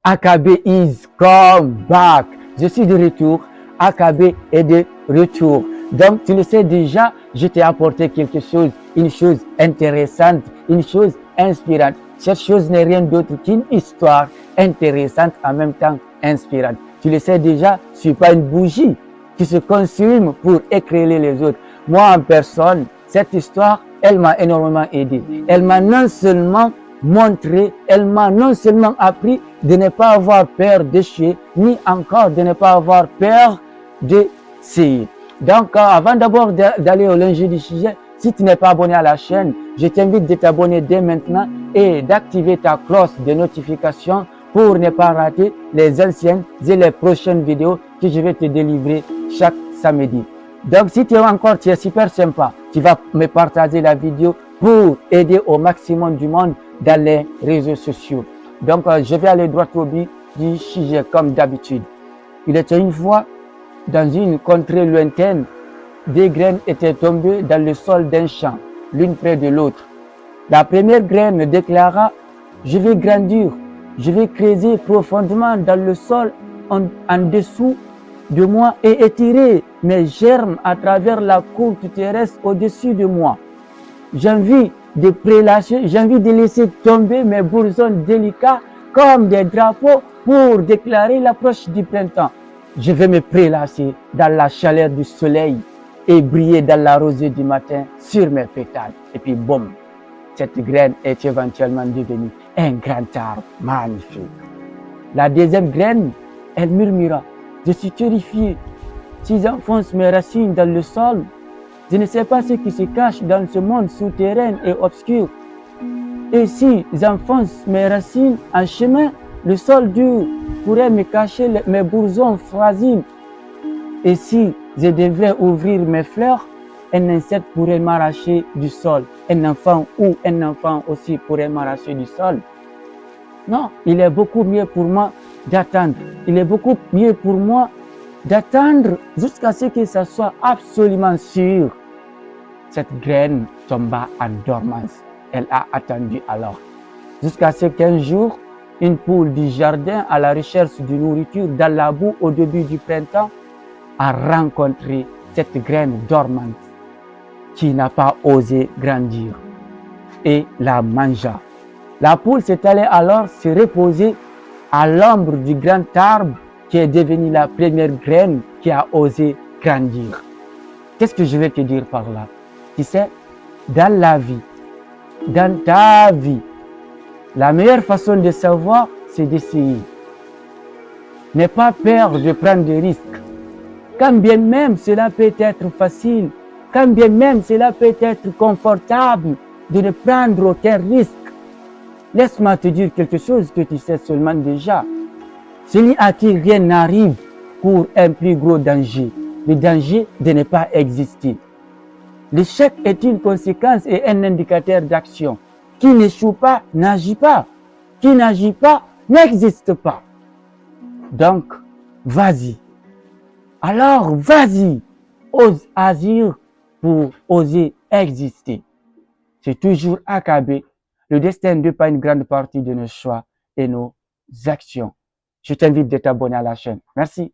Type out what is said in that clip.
AKB is come back. Je suis de retour. AKB est de retour. Donc, tu le sais déjà, je t'ai apporté quelque chose, une chose intéressante, une chose inspirante. Cette chose n'est rien d'autre qu'une histoire intéressante, en même temps inspirante. Tu le sais déjà, je ne suis pas une bougie qui se consume pour éclairer les autres. Moi, en personne, cette histoire, elle m'a énormément aidé. Elle m'a non seulement montré, elle m'a non seulement appris de ne pas avoir peur d'échouer, ni encore de ne pas avoir peur d'essayer. Donc, avant d'abord d'aller au lundi du sujet, si tu n'es pas abonné à la chaîne, je t'invite de t'abonner dès maintenant et d'activer ta cloche de notification pour ne pas rater les anciennes et les prochaines vidéos que je vais te délivrer chaque samedi. Donc, si tu es super sympa, tu vas me partager la vidéo pour aider au maximum du monde dans les réseaux sociaux. Donc, je vais aller droit au but du sujet comme d'habitude. Il était une fois dans une contrée lointaine, des graines étaient tombées dans le sol d'un champ, l'une près de l'autre. La première graine déclara: je vais grandir, je vais creuser profondément dans le sol en dessous de moi et étirer mes germes à travers la courte terrestre au-dessus de moi. J'ai envie de prélasser, j'ai envie de laisser tomber mes bourgeons délicats comme des drapeaux pour déclarer l'approche du printemps. Je vais me prélasser dans la chaleur du soleil et briller dans la rosée du matin sur mes pétales. Et puis, boum, cette graine est éventuellement devenue un grand arbre magnifique. La deuxième graine, elle murmura: je suis terrifié. Si j'enfonce mes racines dans le sol, je ne sais pas ce qui se cache dans ce monde souterrain et obscur. Et si j'enfonce mes racines en chemin, le sol dur pourrait me cacher mes bourgeons fragiles. Et si je devrais ouvrir mes fleurs, un insecte pourrait m'arracher du sol. Un enfant aussi pourrait m'arracher du sol. Non, il est beaucoup mieux pour moi d'attendre. Il est beaucoup mieux pour moi d'attendre jusqu'à ce que ça soit absolument sûr. Cette graine tomba en dormance. Elle a attendu alors, jusqu'à ce qu'un jour, une poule du jardin à la recherche de nourriture dans la boue au début du printemps a rencontré cette graine dormante qui n'a pas osé grandir et la mangea. La poule s'est allée alors se reposer à l'ombre du grand arbre qui est devenu la première graine qui a osé grandir. Qu'est-ce que je vais te dire par là? Tu sais, dans la vie, dans ta vie, la meilleure façon de savoir, c'est d'essayer. N'aie pas peur de prendre des risques. Quand bien même cela peut être facile, quand bien même cela peut être confortable de ne prendre aucun risque, laisse-moi te dire quelque chose que tu sais seulement déjà. Celui à qui rien n'arrive court un plus gros danger, le danger de ne pas exister. L'échec est une conséquence et un indicateur d'action. Qui n'échoue pas, n'agit pas. Qui n'agit pas, n'existe pas. Donc, vas-y. Alors, vas-y. Ose agir pour oser exister. C'est toujours AKB. Le destin ne dépend une grande partie de nos choix et nos actions. Je t'invite de t'abonner à la chaîne. Merci.